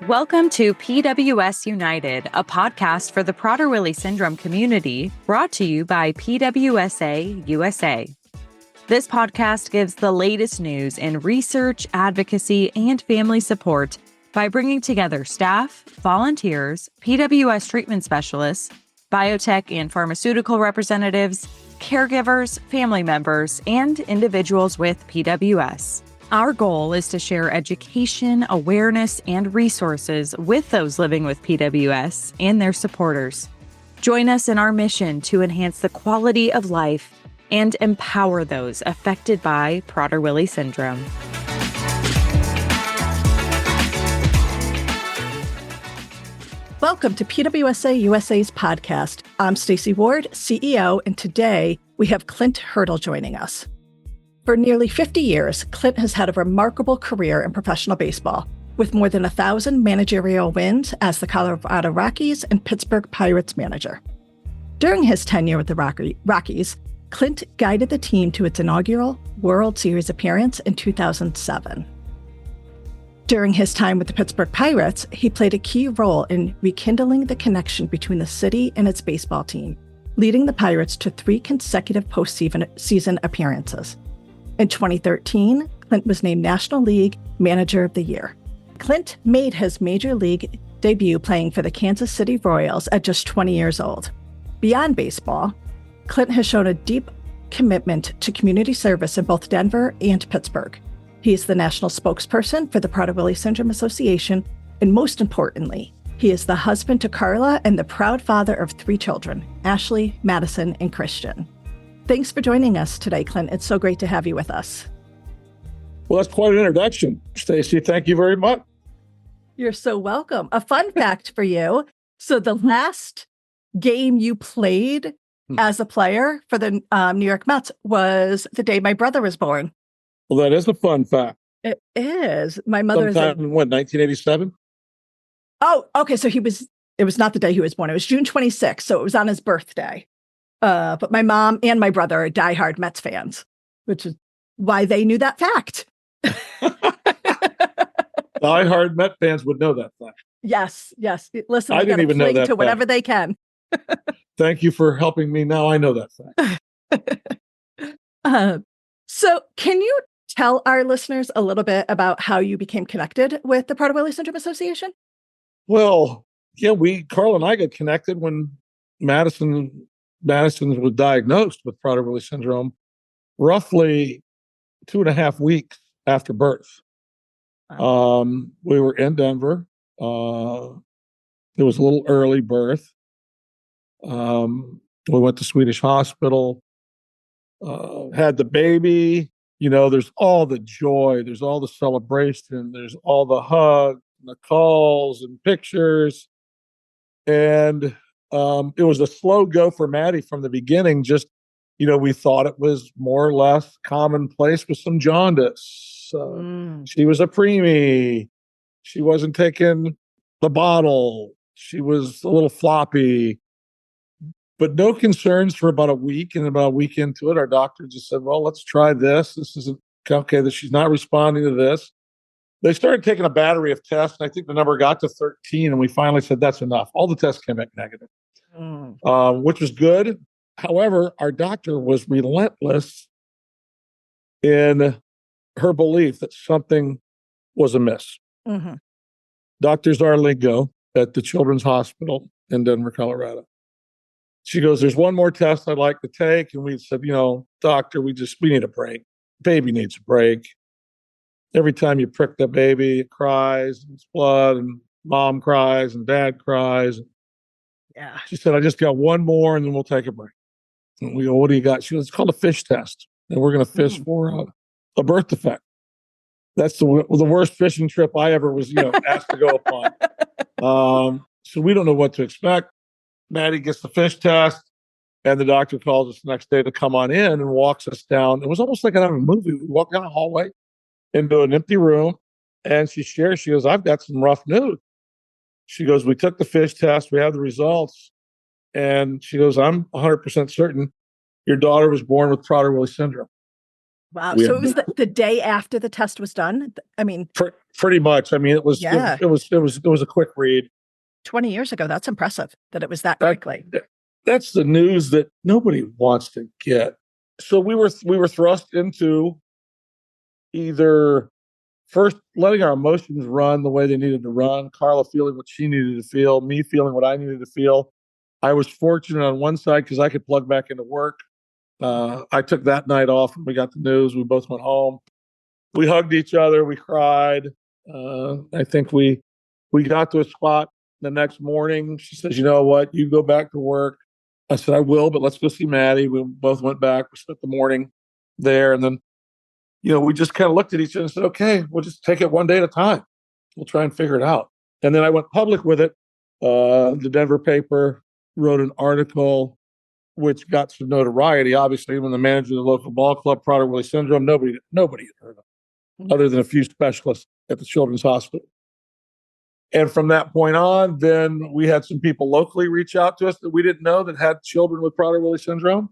Welcome to PWS United, a podcast for the Prader-Willi syndrome community, brought to you by PWSA USA. This podcast gives the latest news in research, advocacy, and family support by bringing together staff, volunteers, PWS treatment specialists, biotech and pharmaceutical representatives, caregivers, family members, and individuals with PWS. Our goal is to share education, awareness, and resources with those living with PWS and their supporters. Join us in our mission to enhance the quality of life and empower those affected by Prader-Willi syndrome. Welcome to PWSA USA's podcast. I'm Stacy Ward, CEO, and today we have Clint Hurdle joining us. For nearly 50 years, Clint has had a remarkable career in professional baseball, with more than 1,000 managerial wins as the Colorado Rockies and Pittsburgh Pirates manager. During his tenure with the Rockies, Clint guided the team to its inaugural World Series appearance in 2007. During his time with the Pittsburgh Pirates, he played a key role in rekindling the connection between the city and its baseball team, leading the Pirates to 3 consecutive postseason appearances. In 2013, Clint was named National League Manager of the Year. Clint made his Major League debut playing for the Kansas City Royals at just 20 years old. Beyond baseball, Clint has shown a deep commitment to community service in both Denver and Pittsburgh. He is the national spokesperson for the Prader-Willi Syndrome Association, and most importantly, he is the husband to Carla and the proud father of 3 children, Ashley, Madison, and Christian. Thanks for joining us today, Clint. It's so great to have you with us. Well, that's quite an introduction, Stacy. Thank you very much. You're so welcome. A fun fact for you. So the last game you played as a player for the New York Mets was the day my brother was born. Well, that is a fun fact. It is. My mother Sometime in 1987? Oh, okay. So it was not the day he was born. It was June 26th. So it was on his birthday. But my mom and my brother are diehard Mets fans, which is why they knew that fact. Diehard Met fans would know that fact. Yes. Listen, I didn't even know that to fact. whatever they can. Thank you for helping me. Now I know that fact. So can you tell our listeners a little bit about how you became connected with the Prader-Willi Syndrome Association? Well, yeah, Carl and I got connected when Madison was diagnosed with Prader-Willi syndrome roughly 2.5 weeks after birth. Wow. We were in Denver. It was a little early birth. We went to Swedish Hospital, had the baby. You know, there's all the joy, there's all the celebration, there's all the hugs, and the calls and pictures. And it was a slow go for Maddie from the beginning. Just, we thought it was more or less commonplace with some jaundice. She was a preemie. She wasn't taking the bottle. She was a little floppy, but no concerns for about a week. And about a week into it, our doctor just said, well, let's try this. This isn't okay, that she's not responding to this. They started taking a battery of tests, and I think the number got to 13, and we finally said, that's enough. All the tests came back negative, which was good. However, our doctor was relentless in her belief that something was amiss. Mm-hmm. Dr. Zarlingo at the Children's Hospital in Denver, Colorado. She goes, there's one more test I'd like to take. And we said, doctor, we need a break. Baby needs a break. Every time you prick the baby, it cries, and it's blood, and mom cries, and dad cries. Yeah. She said, I just got one more, and then we'll take a break. And we go, what do you got? She goes, it's called a fish test. And we're going to fish for a birth defect. That's the worst fishing trip I ever was, asked to go upon. So we don't know what to expect. Maddie gets the fish test, and the doctor calls us the next day to come on in and walks us down. It was almost like another movie. We walk down a hallway into an empty room, and she goes, I've got some rough news. She goes, we took the fish test. We have the results. And she goes, I'm 100% certain your daughter was born with Prader-Willi syndrome. Wow. We So had it was the day after the test was done? I mean, pretty much. I mean, it was yeah, it was a quick read. 20 years ago. That's impressive that it was that That, quickly. that's the news that nobody wants to get. So we were thrust into either first letting our emotions run the way they needed to run, Carla feeling what she needed to feel, me feeling what I needed to feel. I was fortunate on one side because I could plug back into work. I took that night off when we got the news. We both went home. We hugged each other. We cried. I think we got to a spot the next morning. She says, "You know what? You go back to work." I said, "I will, but let's go see Maddie." We both went back. We spent the morning there, and then we just kind of looked at each other and said, "Okay, we'll just take it one day at a time. We'll try and figure it out." And then I went public with it. The Denver paper wrote an article which got some notoriety. Obviously, when the manager of the local ball club, Prader-Willi syndrome, nobody had heard of it, other than a few specialists at the Children's Hospital. And from that point on, then we had some people locally reach out to us that we didn't know that had children with Prader-Willi syndrome.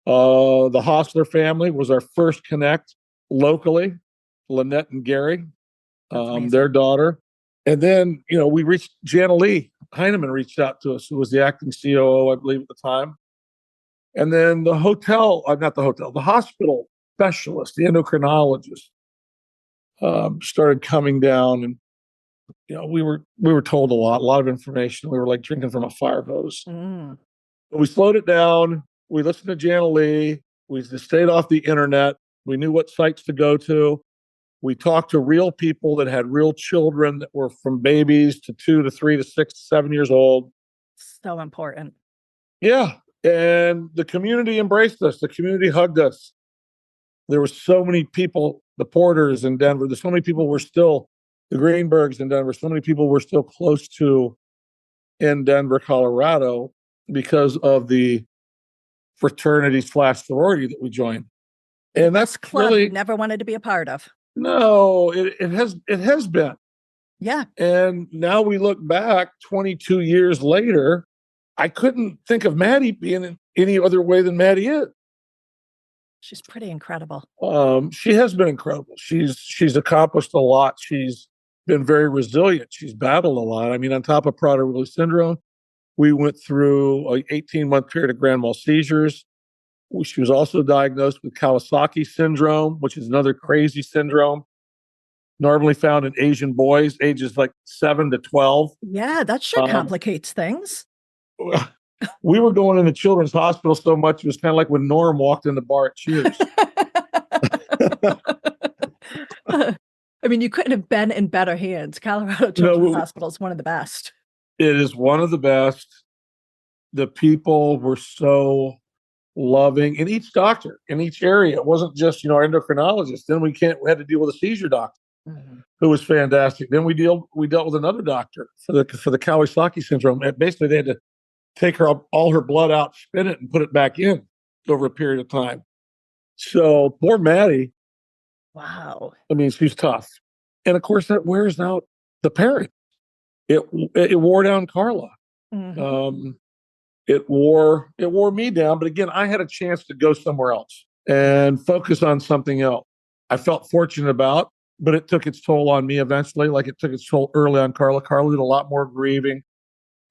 The Hostler family was our first connect locally, Lynette and Gary, their daughter. And then, we reached Jana Lee Heineman reached out to us, who was the acting COO, I believe, at the time. And then the hospital specialist, the endocrinologist, started coming down, and we were told a lot of information. We were like drinking from a fire hose. But we slowed it down. We listened to Jana Lee. We just stayed off the internet. We knew what sites to go to. We talked to real people that had real children that were from babies to 2 to 3 to 6 to 7 years old. So important. Yeah. And the community embraced us. The community hugged us. There were so many people, the Porters in Denver. There's so many people were still, the Greenbergs in Denver. So many people were still close to in Denver, Colorado, because of the fraternity/sorority that we joined. And that's Club really you never wanted to be a part of. No, it has been. Yeah. And now we look back 22 years later, I couldn't think of Maddie being in any other way than Maddie is. She's pretty incredible. She has been incredible. She's accomplished a lot. She's been very resilient. She's battled a lot. I mean, on top of Prader-Willi syndrome, we went through an 18-month period of grand mal seizures. She was also diagnosed with Kawasaki syndrome, which is another crazy syndrome, normally found in Asian boys, ages like 7 to 12. Yeah, that sure complicates things. We were going into Children's Hospital so much, it was kind of like when Norm walked in the bar at Cheers. I mean, you couldn't have been in better hands. Colorado Children's Hospital is one of the best. It is one of the best. The people were so loving, and each doctor in each area. It wasn't just our endocrinologist. Then we had to deal with a seizure doctor who was fantastic. Then we dealt with another doctor for the Kawasaki syndrome. And basically, they had to take all her blood out, spin it, and put it back in over a period of time. So poor Maddie. Wow. I mean, she's tough, and of course that wears out the parent. It wore down Carla. It wore me down. But again, I had a chance to go somewhere else and focus on something else I felt fortunate about, but it took its toll on me eventually, like it took its toll early on Carla. Carla did a lot more grieving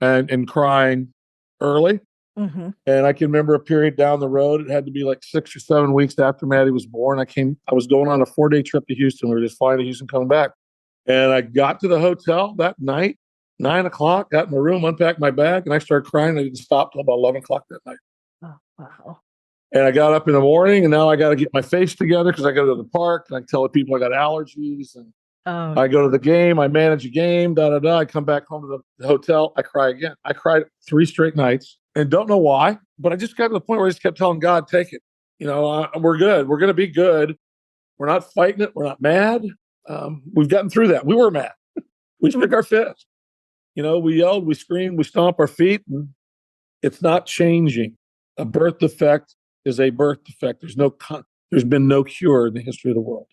and crying early. And I can remember a period down the road, it had to be like 6 or 7 weeks after Maddie was born. I was going on a 4-day trip to Houston. We were just flying to Houston, coming back. And I got to the hotel that night, 9 o'clock, got in my room, unpacked my bag, and I started crying. I didn't stop till about 11 o'clock that night. Oh, wow. And I got up in the morning, and now I got to get my face together because I go to the park, and I tell the people I got allergies. And I go to the game, I manage a game, I come back home to the hotel, I cry again. I cried 3 straight nights and don't know why, but I just got to the point where I just kept telling God, take it. We're good. We're going to be good. We're not fighting it. We're not mad. We've gotten through that. We were mad. We shook our fist. We yelled, we screamed, we stomped our feet, and it's not changing. A birth defect is a birth defect. There's been no cure in the history of the world.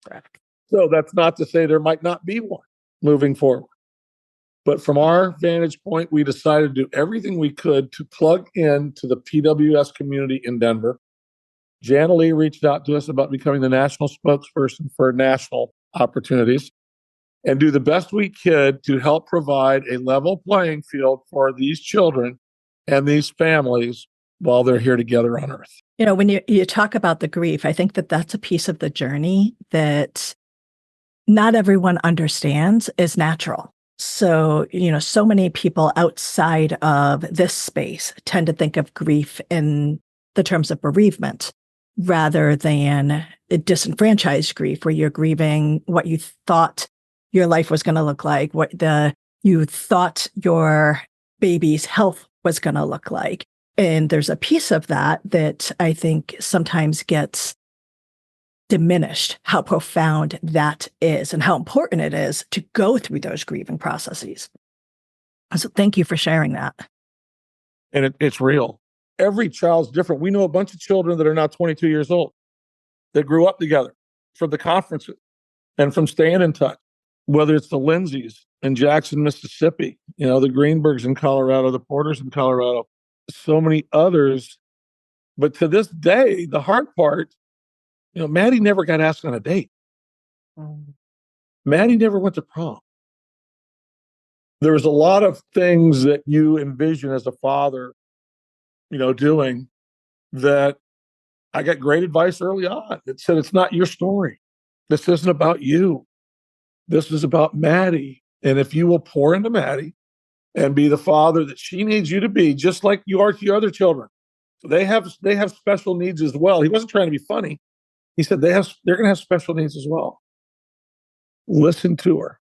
Correct. So that's not to say there might not be one moving forward. But from our vantage point, we decided to do everything we could to plug into the PWS community in Denver, Jana Lee reached out to us about becoming the national spokesperson for national opportunities and do the best we could to help provide a level playing field for these children and these families while they're here together on earth. When you talk about the grief, I think that that's a piece of the journey that not everyone understands is natural. So, so many people outside of this space tend to think of grief in the terms of bereavement rather than a disenfranchised grief, where you're grieving what you thought your life was going to look like, what you thought your baby's health was going to look like. And there's a piece of that I think sometimes gets diminished, how profound that is and how important it is to go through those grieving processes. So thank you for sharing that. And it's real. Every child's different. We know a bunch of children that are now 22 years old that grew up together from the conferences and from staying in touch, whether it's the Lindsays in Jackson, Mississippi, the Greenbergs in Colorado, the Porters in Colorado, so many others. But to this day, the hard part, Maddie never got asked on a date. Maddie never went to prom. There was a lot of things that you envision as a father, doing that I got great advice early on that said, it's not your story. This isn't about you. This is about Maddie. And if you will pour into Maddie and be the father that she needs you to be, just like you are to your other children, they have special needs as well. He wasn't trying to be funny. He said they're going to have special needs as well. Listen to her.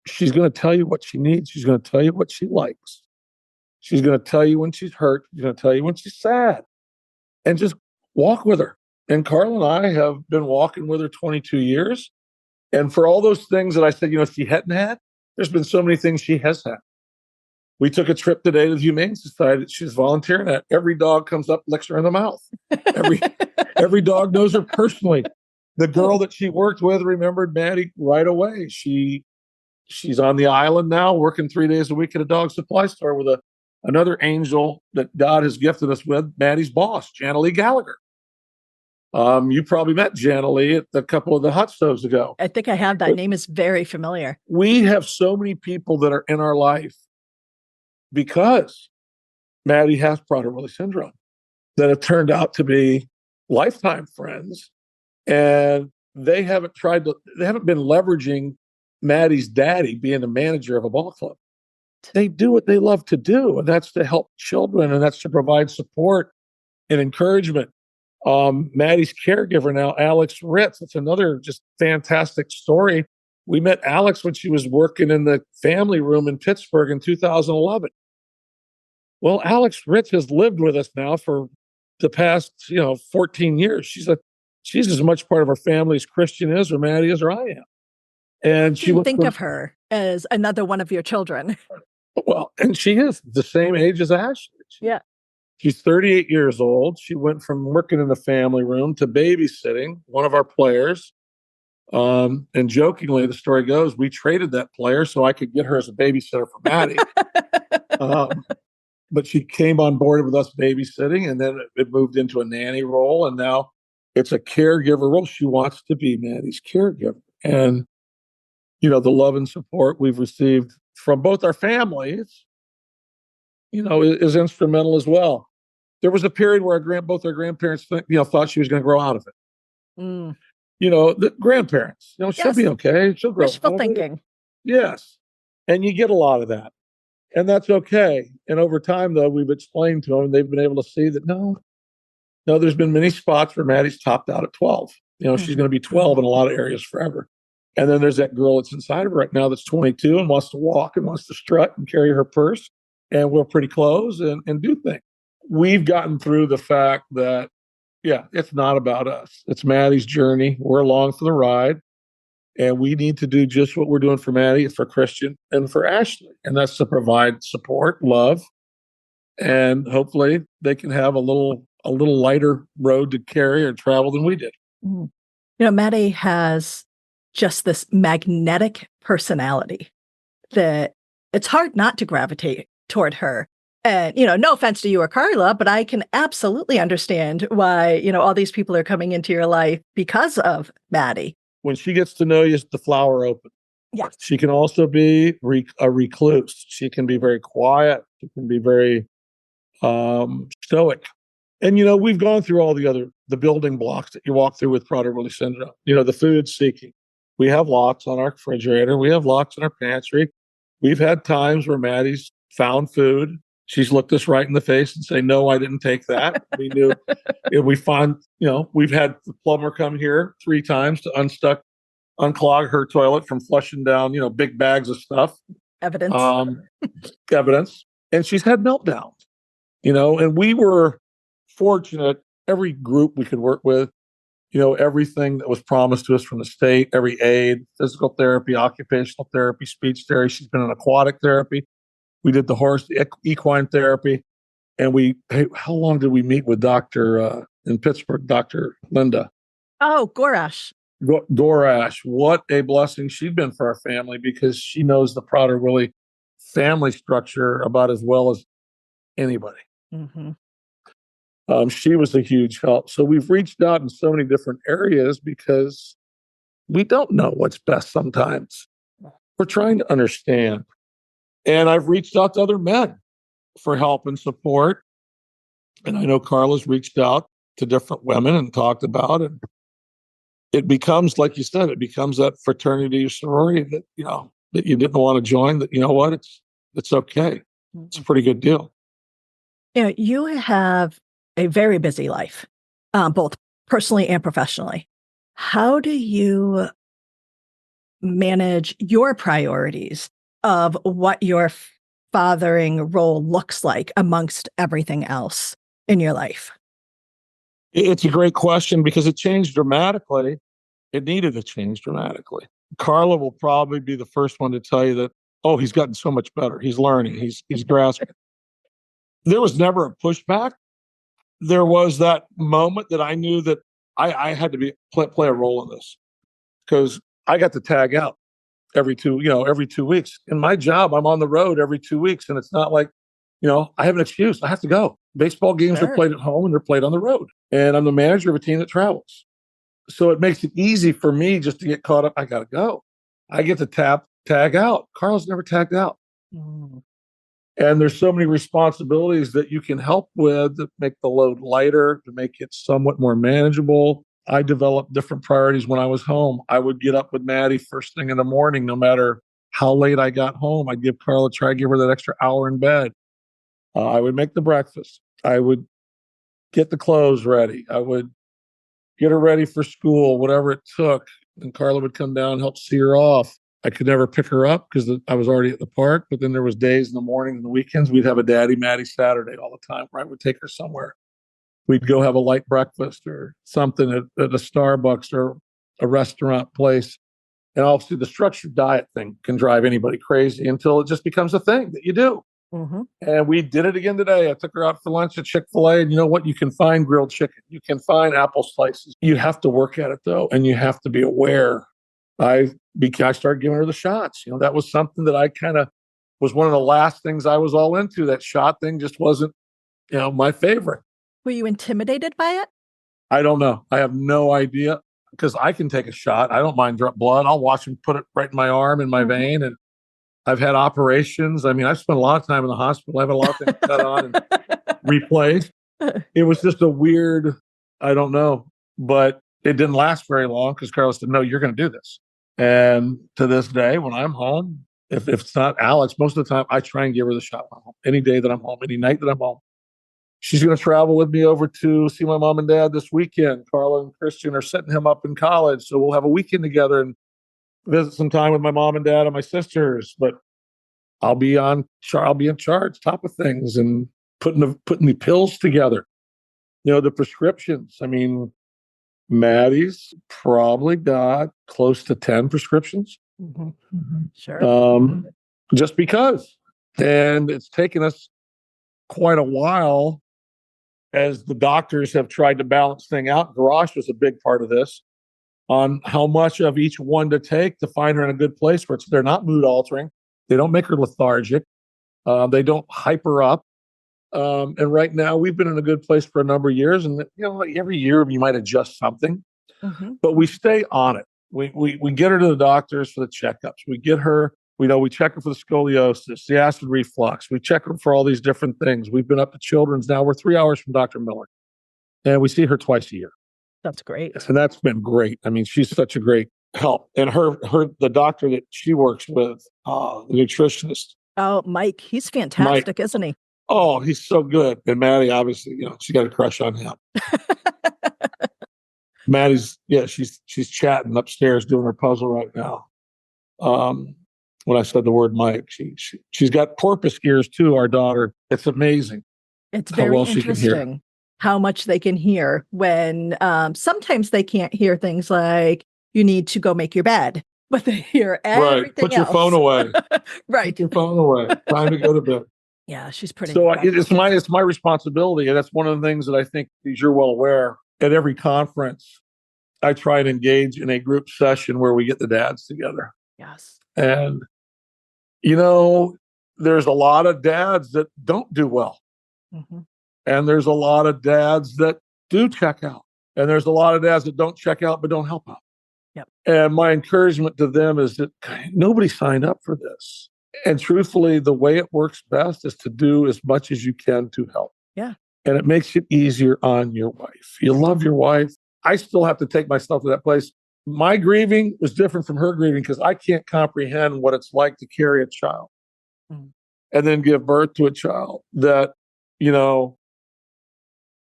She's going to tell you what she needs. She's going to tell you what she likes. She's going to tell you when she's hurt. She's going to tell you when she's sad. And just walk with her. And Carl and I have been walking with her 22 years. And for all those things that I said, she hadn't had, there's been so many things she has had. We took a trip today to the Humane Society that she's volunteering at. Every dog comes up, licks her in the mouth. Every dog knows her personally. The girl that she worked with remembered Maddie right away. She's on the island now, working 3 days a week at a dog supply store with another angel that God has gifted us with, Maddie's boss, Jana Lee Gallagher. You probably met Jana Lee at a couple of the hot stoves ago. I think I have. That name is very familiar. We have so many people that are in our life because Maddie has Prader-Willi syndrome that have turned out to be lifetime friends, and they haven't been leveraging Maddie's daddy being the manager of a ball club. They do what they love to do, and that's to help children, and that's to provide support and encouragement. Maddie's caregiver now, Alex Ritz. It's another just fantastic story. We met Alex when she was working in the family room in Pittsburgh in 2011. Well, Alex Ritz has lived with us now for the past, 14 years. She's as much part of our family as Christian is, or Maddie is, or I am. And she think of her as another one of your children. Well, and she is the same age as Ashley. Yeah. She's 38 years old. She went from working in the family room to babysitting one of our players. And jokingly, the story goes, we traded that player so I could get her as a babysitter for Maddie. But she came on board with us babysitting, and then it moved into a nanny role. And now it's a caregiver role. She wants to be Maddie's caregiver. And, the love and support we've received from both our families, is instrumental as well. There was a period where both our grandparents, thought she was going to grow out of it. The grandparents, she'll be okay. She'll grow. Wishful thinking. Yes. And you get a lot of that. And that's okay. And over time, though, we've explained to them, and they've been able to see that no, there's been many spots where Maddie's topped out at 12. She's going to be 12 in a lot of areas forever. And then there's that girl that's inside of her right now that's 22 and wants to walk and wants to strut and carry her purse and wear pretty clothes and do things. We've gotten through the fact that, it's not about us. It's Maddie's journey. We're along for the ride. And we need to do just what we're doing for Maddie, for Christian, and for Ashley. And that's to provide support, love, and hopefully they can have a little lighter road to carry or travel than we did. Maddie has just this magnetic personality that it's hard not to gravitate toward her. And, no offense to you or Carla, but I can absolutely understand why, all these people are coming into your life because of Maddie. When she gets to know you, the flower opens. Yes. She can also be a recluse. She can be very quiet. She can be very stoic. And, we've gone through all the building blocks that you walk through with Prader-Willi syndrome. The food seeking. We have locks on our refrigerator. We have locks in our pantry. We've had times where Maddie's found food. She's looked us right in the face and say, no, I didn't take that. We knew. We've had the plumber come here 3 times to unclog her toilet from flushing down, big bags of stuff. Evidence. Evidence. And she's had meltdowns, and we were fortunate. Every group we could work with, everything that was promised to us from the state, every aid, physical therapy, occupational therapy, speech therapy. She's been in aquatic therapy. We did the horse, equine therapy. And how long did we meet with Dr. In Pittsburgh, Dr. Linda? Oh, Gorash. Gorash. What a blessing she'd been for our family, because she knows the Prader-Willi family structure about as well as anybody. Mm-hmm. She was a huge help. So we've reached out in so many different areas because we don't know what's best sometimes. We're trying to understand. And I've reached out to other men for help and support. And I know Carla's reached out to different women and talked about it. It becomes, like you said, it becomes that fraternity or sorority that, that you didn't want to join, that, what, it's okay. It's a pretty good deal. You have a very busy life, both personally and professionally. How do you manage your priorities of what your fathering role looks like amongst everything else in your life? It's a great question because it changed dramatically. It needed to change dramatically. Carla will probably be the first one to tell you that, he's gotten so much better. He's learning. He's grasping. There was never a pushback. There was that moment that I knew that I had to play a role in this, because I got to tag out every 2 weeks. In my job, I'm on the road every 2 weeks, and it's not like, I have an excuse. I have to go. Baseball games are played at home and they're played on the road, and I'm the manager of a team that travels. So it makes it easy for me just to get caught up. I got to go. I get to tag out. Carl's never tagged out. Mm. And there's so many responsibilities that you can help with that make the load lighter, to make it somewhat more manageable. I developed different priorities when I was home. I would get up with Maddie first thing in the morning, no matter how late I got home. I'd give Carla, try to give her that extra hour in bed. I would make the breakfast. I would get the clothes ready. I would get her ready for school, whatever it took. And Carla would come down and help see her off. I could never pick her up because I was already at the park. But then there was days in the morning and the weekends, we'd have a Daddy Maddie Saturday all the time, where I would take her somewhere. We'd go have a light breakfast or something at a Starbucks or a restaurant place. And obviously the structured diet thing can drive anybody crazy until it just becomes a thing that you do. Mm-hmm. And we did it again today. I took her out for lunch at Chick-fil-A, and you know what? You can find grilled chicken. You can find apple slices. You have to work at it, though, and you have to be aware. I started giving her the shots. That was something that I kind of was one of the last things I was all into. That shot thing just wasn't, my favorite. Were you intimidated by it? I don't know. I have no idea, because I can take a shot. I don't mind blood. I'll watch them put it right in my arm, in my vein. And I've had operations. I mean, I've spent a lot of time in the hospital. I've had a lot of things cut on and replaced. It was just a weird, I don't know, but it didn't last very long because Carla said, no, you're going to do this. And to this day, when I'm home, if it's not Alex, most of the time I try and give her the shot when I'm home. Any day that I'm home, any night that I'm home. She's going to travel with me over to see my mom and dad this weekend. Carla and Christian are setting him up in college. So we'll have a weekend together and visit some time with my mom and dad and my sisters. But I'll be in charge, top of things, and putting the pills together. The prescriptions. I mean, Maddie's probably got close to 10 prescriptions. Mm-hmm. Mm-hmm. Sure. Just because. And it's taken us quite a while as the doctors have tried to balance things out. Garage was a big part of this, on how much of each one to take to find her in a good place where they're not mood altering. They don't make her lethargic. They don't hype her up. And right now we've been in a good place for a number of years. And, every year you might adjust something, but we stay on it. We get her to the doctors for the checkups. We get her, we check her for the scoliosis, the acid reflux. We check her for all these different things. We've been up to Children's now. We're 3 hours from Dr. Miller, and we see her twice a year. That's great. And that's been great. I mean, she's such a great help. And the doctor that she works with, the nutritionist. Oh, Mike, he's fantastic, isn't he? Oh, he's so good. And Maddie, obviously, she got a crush on him. Maddie's, she's chatting upstairs doing her puzzle right now. When I said the word Mike, she's got porpoise ears too, our daughter. It's amazing. It's very interesting how much they can hear when sometimes they can't hear things like, you need to go make your bed, but they hear everything Right. Put else. your phone away. Right. Put your phone away. Time to go to bed. Yeah, she's pretty. So it's my responsibility. And that's one of the things that I think, as you're well aware, at every conference, I try and engage in a group session where we get the dads together. Yes. And, there's a lot of dads that don't do well. And there's a lot of dads that do check out. And there's a lot of dads that don't check out but don't help out. Yep. And my encouragement to them is that nobody signed up for this. And truthfully, the way it works best is to do as much as you can to help. Yeah. And it makes it easier on your wife. You love your wife. I still have to take myself to that place. My grieving was different from her grieving because I can't comprehend what it's like to carry a child and then give birth to a child that,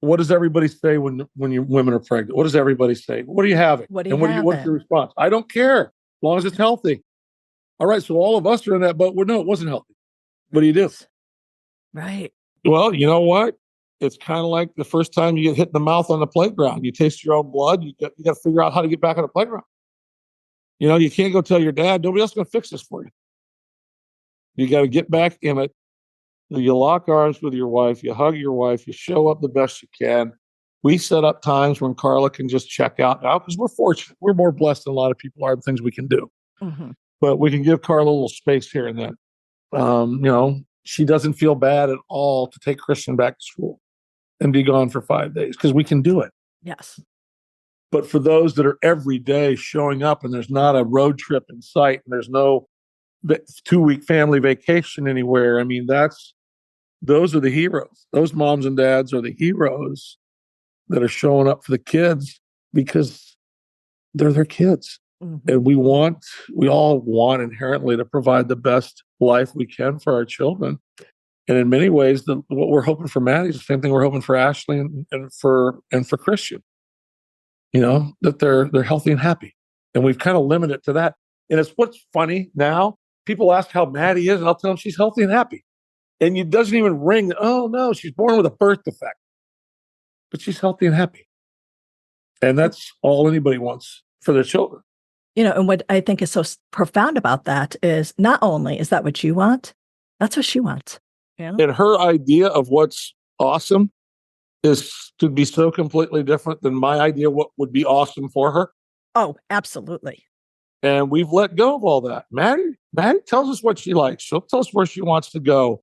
what does everybody say when women are pregnant? What does everybody say? What are you having? What's your response? I don't care, as long as it's healthy. All right, so all of us are in that boat. Well, no, it wasn't healthy. What do you do? Right. Well, you know what? It's kind of like the first time you get hit in the mouth on the playground. You taste your own blood. You got to figure out how to get back on the playground. You can't go tell your dad, nobody else is going to fix this for you. You got to get back in it. You lock arms with your wife. You hug your wife. You show up the best you can. We set up times when Carla can just check out now because we're fortunate. We're more blessed than a lot of people are, the things we can do. But we can give Carla a little space here and then. She doesn't feel bad at all to take Christian back to school and be gone for 5 days because we can do it. Yes. But for those that are every day showing up and there's not a road trip in sight and there's no 2-week family vacation anywhere, I mean, those are the heroes. Those moms and dads are the heroes that are showing up for the kids because they're their kids. And we all want inherently to provide the best life we can for our children. And in many ways, what we're hoping for Maddie is the same thing we're hoping for Ashley and for Christian. That they're healthy and happy. And we've kind of limited it to that. And it's what's funny now. People ask how Maddie is, and I'll tell them she's healthy and happy. And it doesn't even ring, oh no, she's born with a birth defect. But she's healthy and happy. And that's all anybody wants for their children. And what I think is so profound about that is not only is that what you want, that's what she wants. And her idea of what's awesome is to be so completely different than my idea of what would be awesome for her. Oh, absolutely. And we've let go of all that. Maddie tells us what she likes. She'll tell us where she wants to go.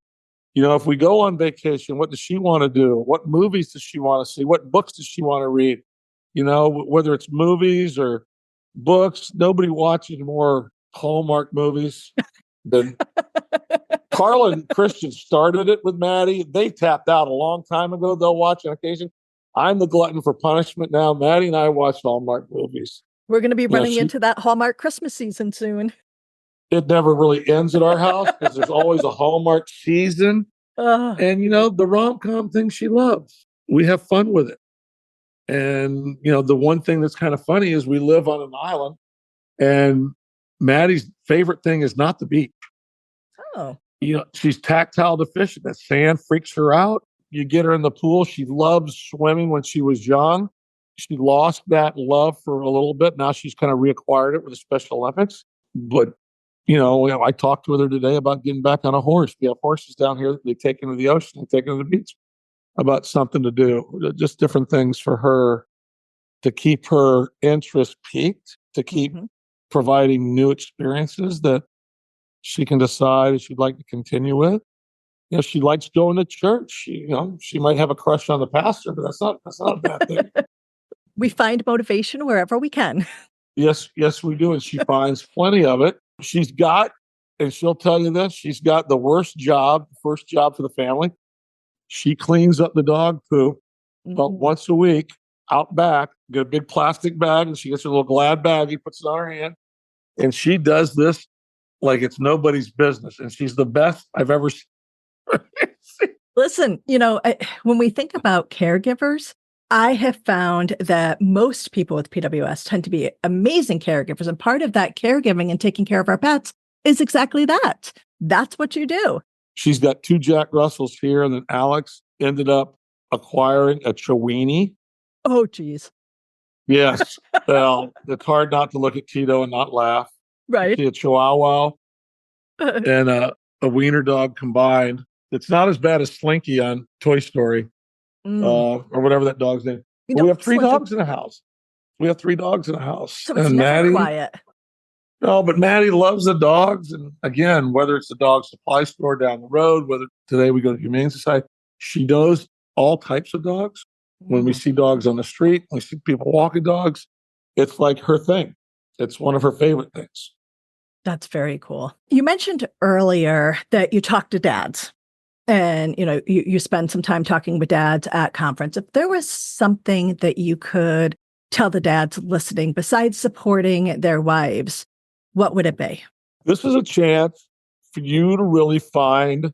If we go on vacation, what does she want to do? What movies does she want to see? What books does she want to read? Whether it's movies or books, nobody watches more Hallmark movies than Carla and Christian started it with Maddie. They tapped out a long time ago. They'll watch on occasion. I'm the glutton for punishment now. Maddie and I watch Hallmark movies. We're going to be running into that Hallmark Christmas season soon. It never really ends at our house because there's always a Hallmark season. And, the rom-com thing she loves. We have fun with it. And, the one thing that's kind of funny is we live on an island and Maddie's favorite thing is not the beach. Oh. She's tactile deficient. That sand freaks her out. You get her in the pool. She loves swimming when she was young. She lost that love for a little bit. Now she's kind of reacquired it with the Special Olympics. But, I talked to her today about getting back on a horse. We have horses down here that they take into the ocean, they take into the beach, about something to do, just different things for her to keep her interest peaked, to keep providing new experiences that she can decide if she'd like to continue with. She likes going to church. She might have a crush on the pastor, but that's not a bad thing. We find motivation wherever we can. Yes, we do. And she finds plenty of it. And she'll tell you this, she's got the first job for the family. She cleans up the dog poop about once a week out back, get a big plastic bag, and she gets her little Glad bag. He puts it on her hand. And she does this like it's nobody's business. And she's the best I've ever seen. Listen, when we think about caregivers, I have found that most people with PWS tend to be amazing caregivers. And part of that caregiving and taking care of our pets is exactly that. That's what you do. She's got 2 Jack Russells here, and then Alex ended up acquiring a Chiweenie. Oh, geez. Yes. Well, it's hard not to look at Tito and not laugh. Right. See a Chihuahua and a wiener dog combined. It's not as bad as Slinky on Toy Story or whatever that dog's name. We have 3 dogs in the house. So it's never Maddie, quiet. No, but Maddie loves the dogs. And again, whether it's the dog supply store down the road, whether today we go to Humane Society, she knows all types of dogs. When we see dogs on the street, we see people walking dogs, it's like her thing. It's one of her favorite things. That's very cool. You mentioned earlier that you talk to dads and, you spend some time talking with dads at conference. If there was something that you could tell the dads listening besides supporting their wives, what would it be? This is a chance for you to really find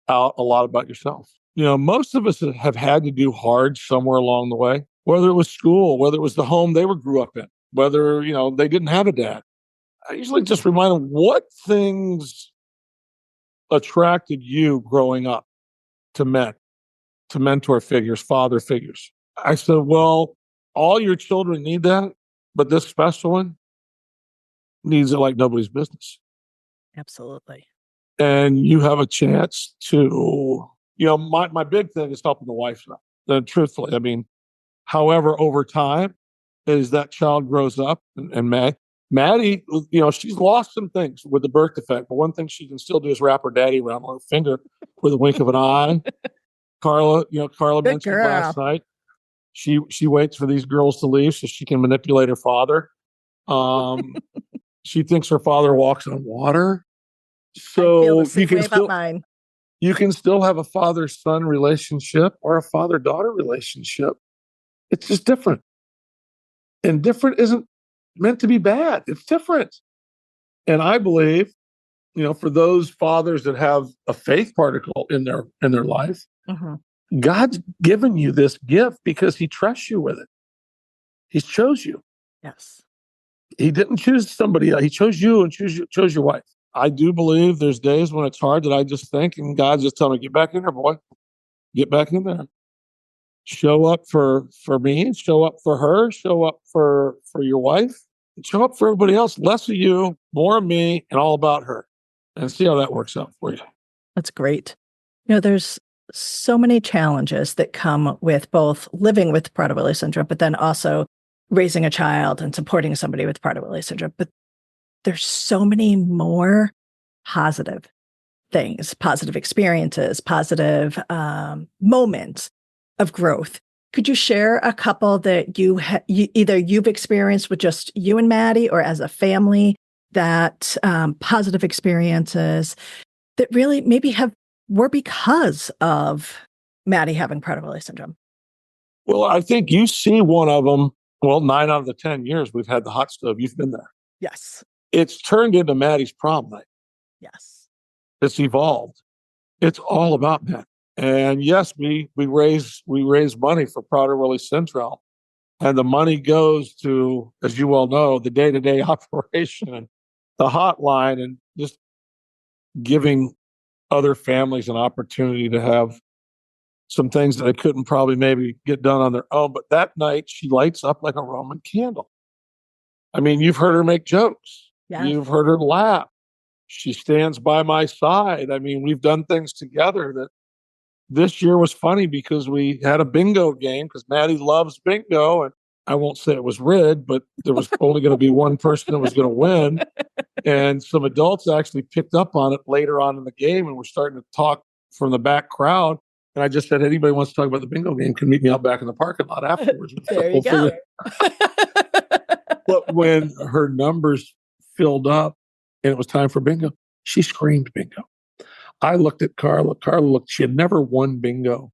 out a lot about yourself. Most of us have had to do hard somewhere along the way, whether it was school, whether it was the home they grew up in, whether, they didn't have a dad. I usually just remind them what things attracted you growing up to men, to mentor figures, father figures. I said, well, all your children need that, but this special one needs it like nobody's business. Absolutely. And you have a chance to, my big thing is helping the wife now. Then truthfully, however, over time, as that child grows up and Maddie, she's lost some things with the birth defect, but one thing she can still do is wrap her daddy around her finger with a wink of an eye. Carla mentioned last night, she waits for these girls to leave so she can manipulate her father. She thinks her father walks on water. So you can still have a father-son relationship or a father-daughter relationship. It's just different. And different isn't meant to be bad. It's different. And I believe, for those fathers that have a faith particle in their life, God's given you this gift because he trusts you with it. He chose you. Yes. He didn't choose somebody else. He chose you and chose your wife. I do believe there's days when it's hard that I just think, and God's just telling me, get back in there, boy. Get back in there. Show up for me, show up for her, show up for your wife, and show up for everybody else. Less of you, more of me, and all about her. And see how that works out for you. That's great. There's so many challenges that come with both living with Prader-Willi syndrome, but then also raising a child and supporting somebody with Prader-Willi syndrome. But there's so many more positive things, positive experiences, positive moments of growth. Could you share a couple that either you've experienced with just you and Maddie or as a family, that positive experiences that really maybe were because of Maddie having Prader-Willi syndrome? Well, I think you see one of them. Well, 9 out of the 10 years we've had the hot stove. You've been there. Yes. It's turned into Maddie's prom night. Yes. It's evolved. It's all about that. And yes, we raise money for Prader-Willi syndrome. And the money goes to, as you well know, the day-to-day operation and the hotline, and just giving other families an opportunity to have some things that they couldn't probably maybe get done on their own. But that night, she lights up like a Roman candle. You've heard her make jokes. Yes. You've heard her laugh. She stands by my side. We've done things together that this year was funny because we had a bingo game because Maddie loves bingo. And I won't say it was rigged, but there was only going to be one person that was going to win. And some adults actually picked up on it later on in the game and were starting to talk from the back crowd. And I just said, anybody wants to talk about the bingo game can meet me out back in the parking lot afterwards. There you go. But when her numbers filled up and it was time for bingo, she screamed bingo. I looked at Carla. Carla looked, she had never won bingo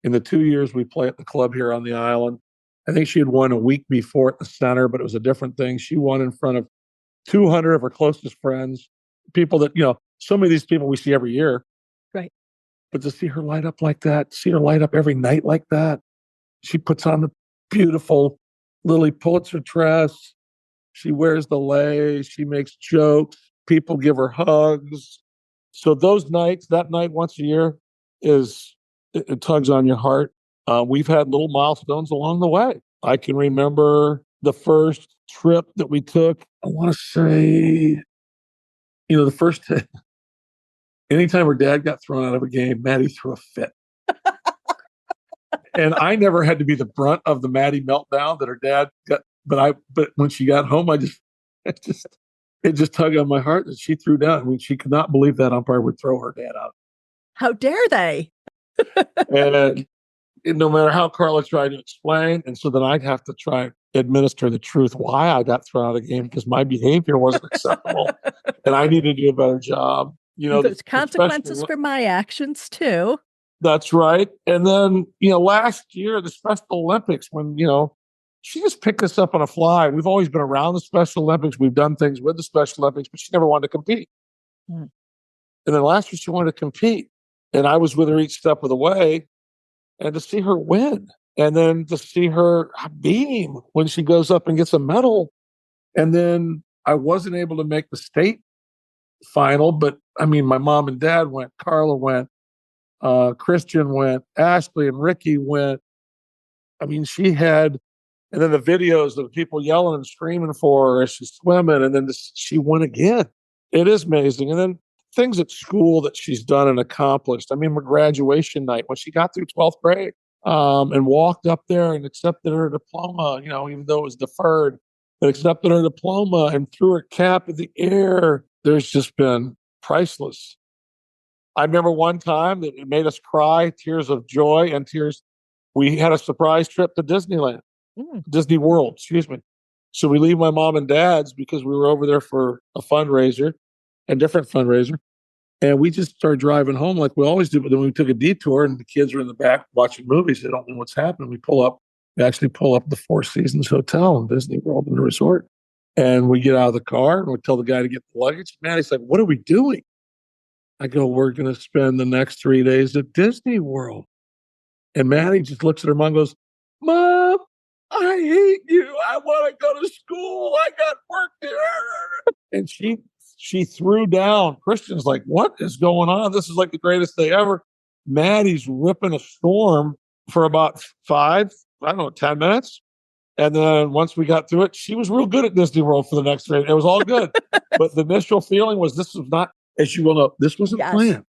in the 2 years we play at the club here on the island. I think she had won a week before at the center, but it was a different thing. She won in front of 200 of her closest friends, people that, so many of these people we see every year. Right. But to see her light up like that, see her light up every night like that, she puts on the beautiful Lily Pulitzer dress. She wears the lace. She makes jokes. People give her hugs. So those nights, that night once a year, it tugs on your heart. We've had little milestones along the way. I can remember the first trip that we took. I want to say, the first, anytime her dad got thrown out of a game, Maddie threw a fit. And I never had to be the brunt of the Maddie meltdown that her dad got. But when she got home, it just tugged on my heart that she threw down. I mean, she could not believe that umpire would throw her dad out. How dare they? And no matter how Carla tried to explain, and so then I'd have to try and administer the truth why I got thrown out of the game because my behavior wasn't acceptable, and I needed to do a better job. There's consequences for my actions too. That's right. And then last year the Special Olympics, when she just picked us up on a fly. We've always been around the Special Olympics. We've done things with the Special Olympics, but she never wanted to compete. And then last year she wanted to compete. And I was with her each step of the way. And to see her win, and then to see her beam when she goes up and gets a medal. And then I wasn't able to make the state final, but I mean, my mom and dad went, Carla went, Christian went, Ashley and Ricky went. I mean, she had, and then the videos of people yelling and screaming for her as she's swimming, and then she won again. It is amazing. And then things at school that she's done and accomplished. I mean, her graduation night when she got through 12th grade and walked up there and accepted her diploma, even though it was deferred, but accepted her diploma and threw her cap in the air. There's just been priceless. I remember one time that it made us cry, tears of joy and tears. We had a surprise trip to Disneyland, Disney World, excuse me. So we leave my mom and dad's because we were over there for a fundraiser, a different fundraiser. And we just started driving home like we always do. But then we took a detour and the kids are in the back watching movies. They don't know what's happening. We actually pull up the Four Seasons Hotel in Disney World in the resort. And we get out of the car and we tell the guy to get the luggage. Man, he's like, what are we doing? I go, we're going to spend the next 3 days at Disney World. And Maddie just looks at her mom and goes, Mom, I hate you. I want to go to school. I got work here. And she threw down. Christian's like, what is going on? This is like the greatest day ever. Maddie's ripping a storm for about 10 minutes. And then once we got through it, she was real good at Disney World for the next 3 days. It was all good. But the initial feeling was this was not, as you will know, this wasn't planned.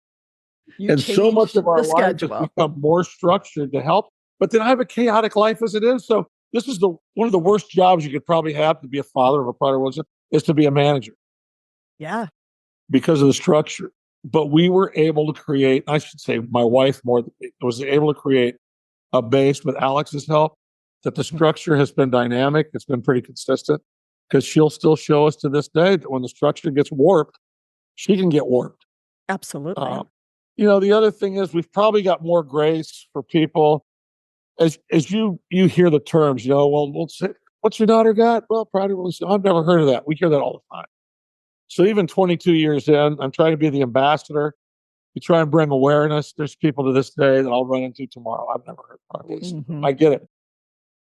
And so much of our life has become more structured to help. But then I have a chaotic life as it is. So this is one of the worst jobs you could probably have to be a father of a Prader-Willi is to be a manager. Yeah. Because of the structure. But we were able to create, I should say my wife was able to create a base with Alex's help that the structure has been dynamic. It's been pretty consistent because she'll still show us to this day that when the structure gets warped, she can get warped. Absolutely. The other thing is we've probably got more grace for people as you hear the terms, we'll say, what's your daughter got? Well, Prader-Willi. I've never heard of that. We hear that all the time. So even 22 years in, I'm trying to be the ambassador. We try and bring awareness. There's people to this day that I'll run into tomorrow. I've never heard of Prader-Willi. I get it.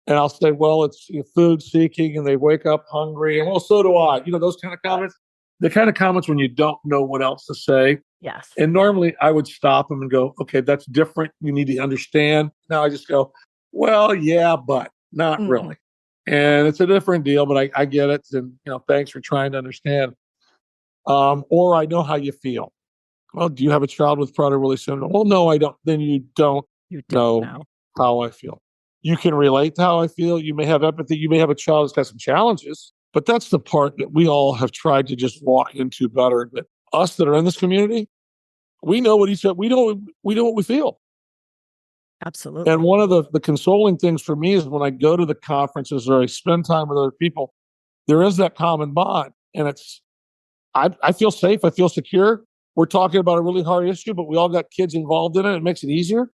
And I'll say, well, it's food seeking and they wake up hungry. And well, so do I. Those kind of comments. The kind of comments when you don't know what else to say. Yes. And normally I would stop them and go, okay, that's different. You need to understand. Now I just go, well, yeah, but not really. And it's a different deal, but I get it. And, thanks for trying to understand. Or I know how you feel. Well, do you have a child with Prader-Willi syndrome? Well, no, I don't. Then you don't know how I feel. You can relate to how I feel. You may have empathy. You may have a child that's got some challenges, but that's the part that we all have tried to just walk into better. But us that are in this community, We know what each other, we know what we feel. Absolutely. And one of the consoling things for me is when I go to the conferences or I spend time with other people, there is that common bond. And I feel safe. I feel secure. We're talking about a really hard issue, but we all got kids involved in it. It makes it easier.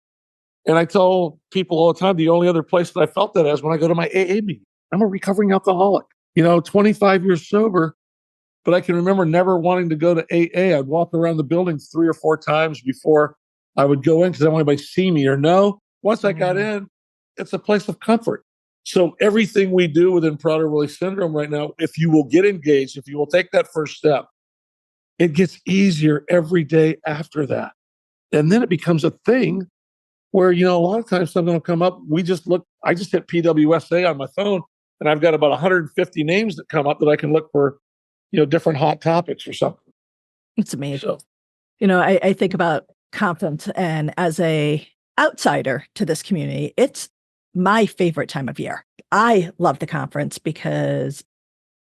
And I tell people all the time, the only other place that I felt that is when I go to my AA meeting. I'm a recovering alcoholic, 25 years sober, but I can remember never wanting to go to AA. I'd walk around the building 3 or 4 times before I would go in because I wanted anybody to see me or know. Once I got in, it's a place of comfort. So everything we do within Prader-Willi syndrome right now, if you will get engaged, if you will take that first step, it gets easier every day after that. And then it becomes a thing where, a lot of times something will come up. I just hit PWSA on my phone and I've got about 150 names that come up that I can look for, different hot topics or something. It's amazing. So, I think about conference, and as a outsider to this community, it's my favorite time of year. I love the conference because,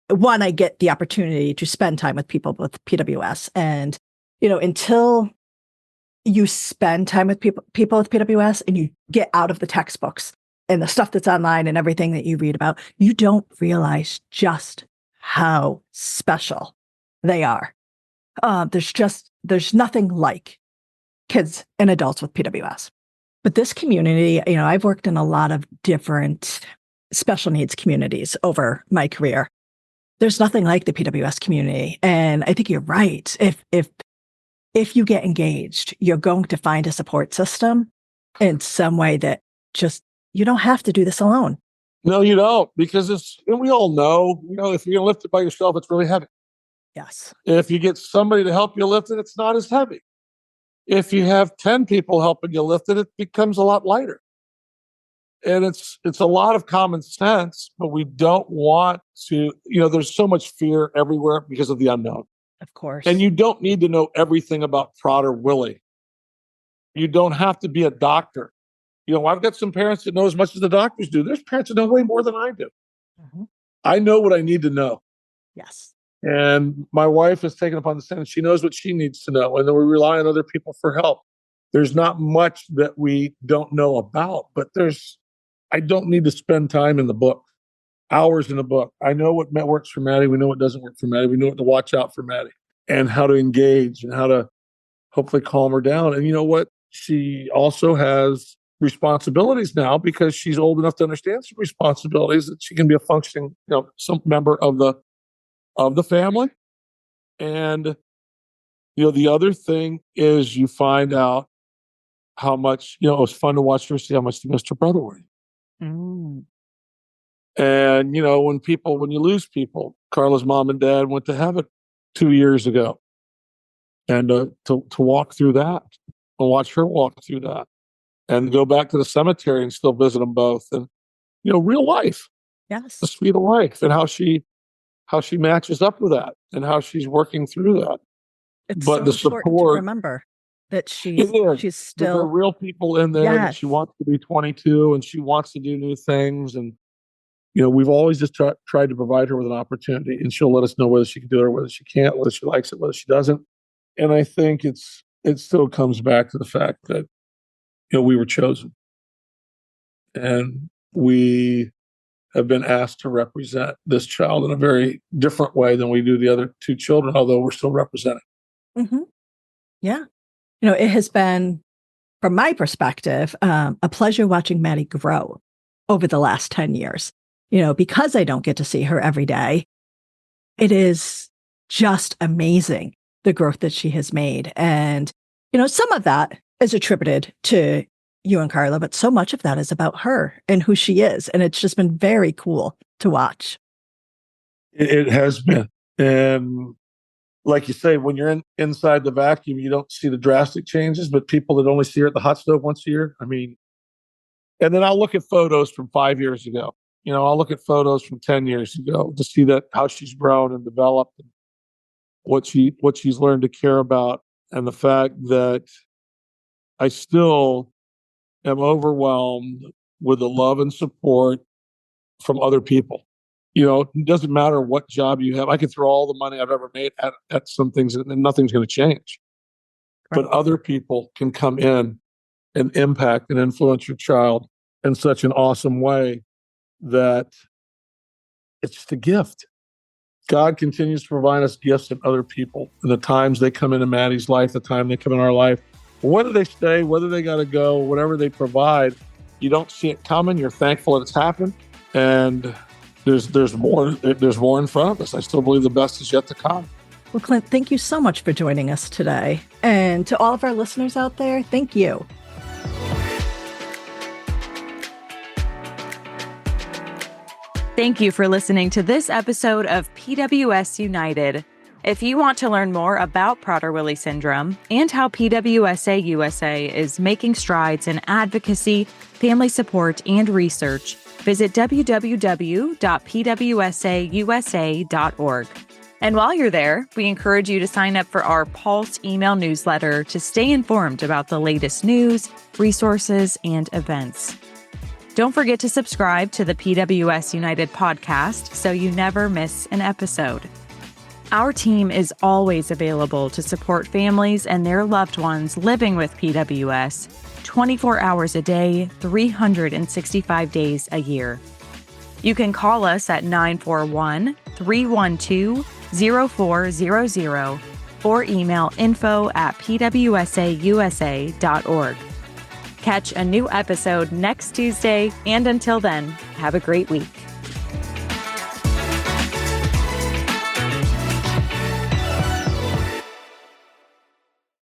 one, I get the opportunity to spend time with people with PWS. And, until you spend time with people with PWS and you get out of the textbooks and the stuff that's online and everything that you read about, you don't realize just how special they are. There's nothing like kids and adults with PWS. But this community, I've worked in a lot of different special needs communities over my career. There's nothing like the PWS community. And I think you're right. If you get engaged, you're going to find a support system in some way that you don't have to do this alone. No, you don't, because and we all know, if you're going to lift it by yourself, it's really heavy. Yes. If you get somebody to help you lift it, it's not as heavy. If you have 10 people helping you lift it, it becomes a lot lighter. And it's a lot of common sense, but we don't want to, there's so much fear everywhere because of the unknown. Of course. And you don't need to know everything about Prader-Willi. You don't have to be a doctor. I've got some parents that know as much as the doctors do. There's parents that know way more than I do. Mm-hmm. I know what I need to know. Yes. And my wife has taken upon the sentence. She knows what she needs to know. And then we rely on other people for help. There's not much that we don't know about, but I don't need to spend time in the book, hours in the book. I know what works for Maddie. We know what doesn't work for Maddie. We know what to watch out for Maddie and how to engage and how to hopefully calm her down. And you know what? She also has responsibilities now because she's old enough to understand some responsibilities that she can be a functioning, some member of the family. And, the other thing is you find out how much, it was fun to watch her see how much they missed her brother were. Mm. And, when you lose people, Carla's mom and dad went to heaven 2 years ago. And to walk through that and watch her walk through that and go back to the cemetery and still visit them both. And, real life. Yes. The speed of life and how she matches up with that and how she's working through that. It's but so the support, important to remember that she's still. There are real people in there. Yes. That she wants to be 22 and she wants to do new things. And, we've always just tried to provide her with an opportunity, and she'll let us know whether she can do it or whether she can't, whether she likes it, whether she doesn't. And I think it still comes back to the fact that, we were chosen and we have been asked to represent this child in a very different way than we do the other 2 children, although we're still representing. Mm-hmm. Yeah. It has been, from my perspective, a pleasure watching Maddie grow over the last 10 years. Because I don't get to see her every day, it is just amazing the growth that she has made. And, some of that is attributed to you and Carla, but so much of that is about her and who she is. And it's just been very cool to watch. It has been. And like you say, when you're inside the vacuum, you don't see the drastic changes, but people that only see her at the hot stove once a year, and then I'll look at photos from 5 years ago. I'll look at photos from 10 years ago to see that how she's grown and developed and what she's learned to care about. And the fact that I still am overwhelmed with the love and support from other people. It doesn't matter what job you have. I could throw all the money I've ever made at some things and nothing's going to change. but other people can come in and impact and influence your child in such an awesome way that it's just a gift. God continues to provide us gifts in other people. And the times they come into Maddie's life, the time they come in our life, whether they stay, whether they got to go, whatever they provide, you don't see it coming. You're thankful that it's happened. And there's more in front of us. I still believe the best is yet to come. Well, Clint, thank you so much for joining us today. And to all of our listeners out there, thank you. Thank you for listening to this episode of PWS United. If you want to learn more about Prader-Willi syndrome and how PWSA USA is making strides in advocacy, family support, and research, visit www.pwsausa.org. And while you're there, we encourage you to sign up for our Pulse email newsletter to stay informed about the latest news, resources, and events. Don't forget to subscribe to the PWS United podcast so you never miss an episode. Our team is always available to support families and their loved ones living with PWS 24 hours a day, 365 days a year. You can call us at 941-312-0400 or email info@pwsausa.org. Catch a new episode next Tuesday, and until then, have a great week.